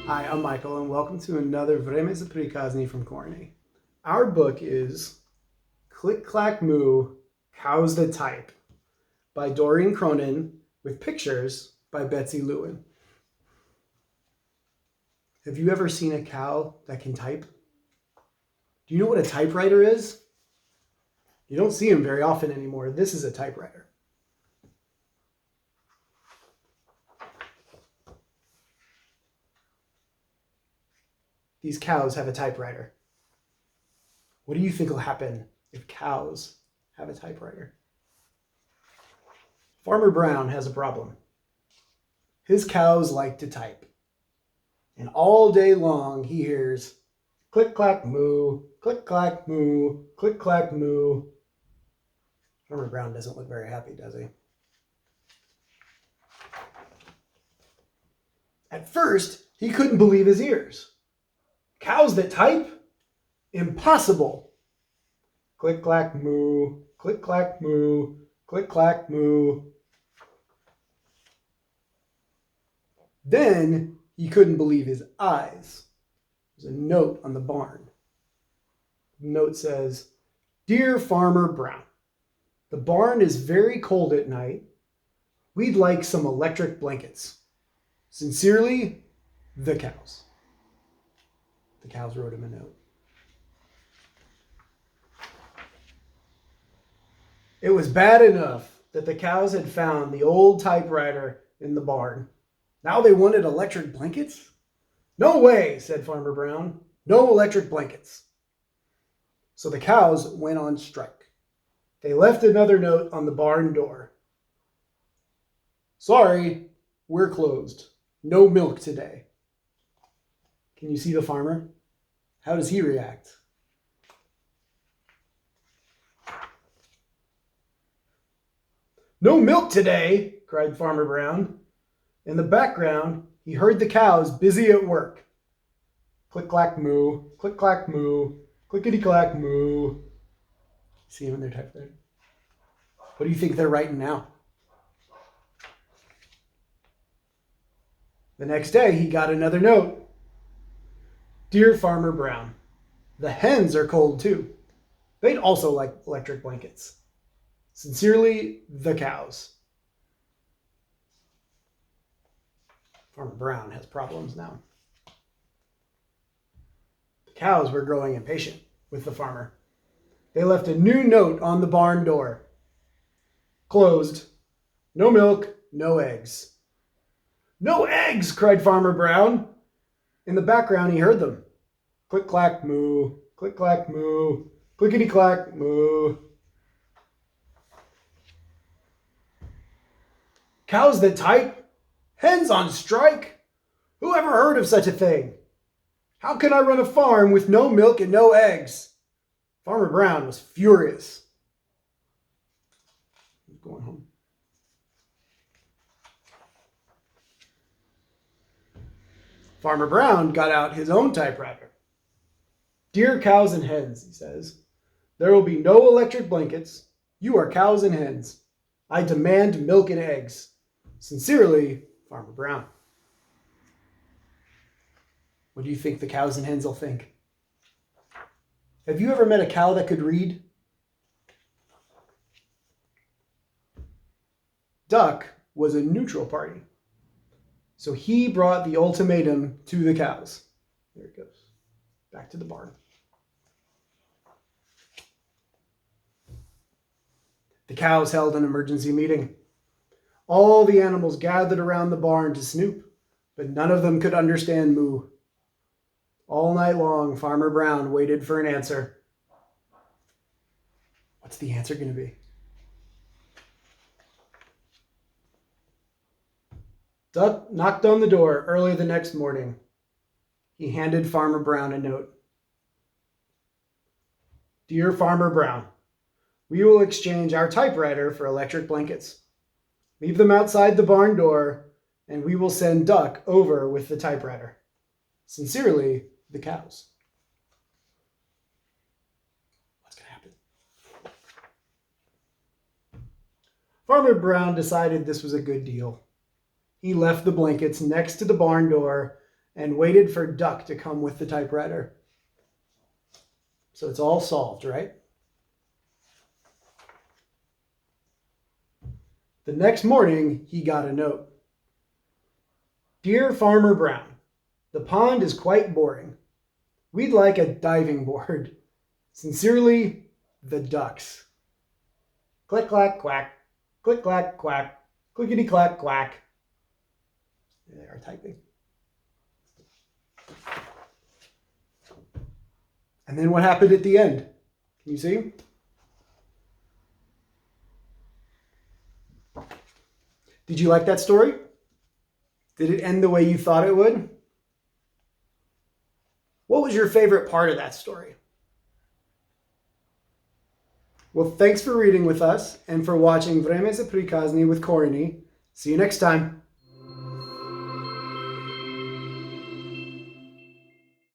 Hi, I'm Michael, and welcome to another Vreme za prikazni from Koreni. Our book is Clack Moo, Cows That Type by Doreen Cronin with pictures by Betsy Lewin. Have you ever seen a cow that can type? Do you know what a typewriter is? You don't see them very often anymore. This is a typewriter. These cows have a typewriter. What do you think will happen if cows have a typewriter? Farmer Brown has a problem. His cows like to type. And all day long he hears click, clack, moo, click, clack, moo, click, clack, moo. Farmer Brown doesn't look very happy, does he? At first, he couldn't believe his ears. Cows that type? Impossible. Click, clack, moo, click, clack, moo, click, clack, moo. Then he couldn't believe his eyes. There's a note on the barn. The note says, "Dear Farmer Brown, the barn is very cold at night. We'd like some electric blankets. Sincerely, the cows." The cows wrote him a note. It was bad enough that the cows had found the old typewriter in the barn. Now they wanted electric blankets? "No way," said Farmer Brown. "No electric blankets." So the cows went on strike. They left another note on the barn door. "Sorry, we're closed. No milk today." Can you see the farmer? How does he react? "No milk today," cried Farmer Brown. In the background, he heard the cows busy at work. Click, clack, moo, click, clack, moo, clickety, clack, moo. See them in their typewriter? What do you think they're writing now? The next day, he got another note. "Dear Farmer Brown, the hens are cold too. They'd also like electric blankets. Sincerely, the cows." Farmer Brown has problems now. The cows were growing impatient with the farmer. They left a new note on the barn door. Closed. No milk, no eggs. "No eggs!" cried Farmer Brown. In the background, he heard them. Click, clack, moo, click, clack, moo, clickety, clack, moo. Cows that type? Hens on strike? Who ever heard of such a thing? How can I run a farm with no milk and no eggs? Farmer Brown was furious. He's going home. Farmer Brown got out his own typewriter. "Dear cows and hens," he says, "there will be no electric blankets. You are cows and hens. I demand milk and eggs. Sincerely, Farmer Brown." What do you think the cows and hens will think? Have you ever met a cow that could read? Duck was a neutral party. So he brought the ultimatum to the cows. There it goes. Back to the barn. The cows held an emergency meeting. All the animals gathered around the barn to snoop, but none of them could understand moo. All night long, Farmer Brown waited for an answer. What's the answer going to be? Duck knocked on the door early the next morning. He handed Farmer Brown a note. "Dear Farmer Brown, we will exchange our typewriter for electric blankets. Leave them outside the barn door, and we will send Duck over with the typewriter. Sincerely, the cows." What's going to happen? Farmer Brown decided this was a good deal. He left the blankets next to the barn door and waited for Duck to come with the typewriter. So it's all solved, right? The next morning, he got a note. Dear Farmer Brown, the pond is quite boring. We'd like a diving board. Sincerely, the ducks. Click, clack, quack. Click, clack, quack. Clickety, clack, quack. There they are typing. And then what happened at the end? Can you see? Did you like that story? Did it end the way you thought it would? What was your favorite part of that story? Well, thanks for reading with us and for watching Vreme se prikazni with Koreni. See you next time.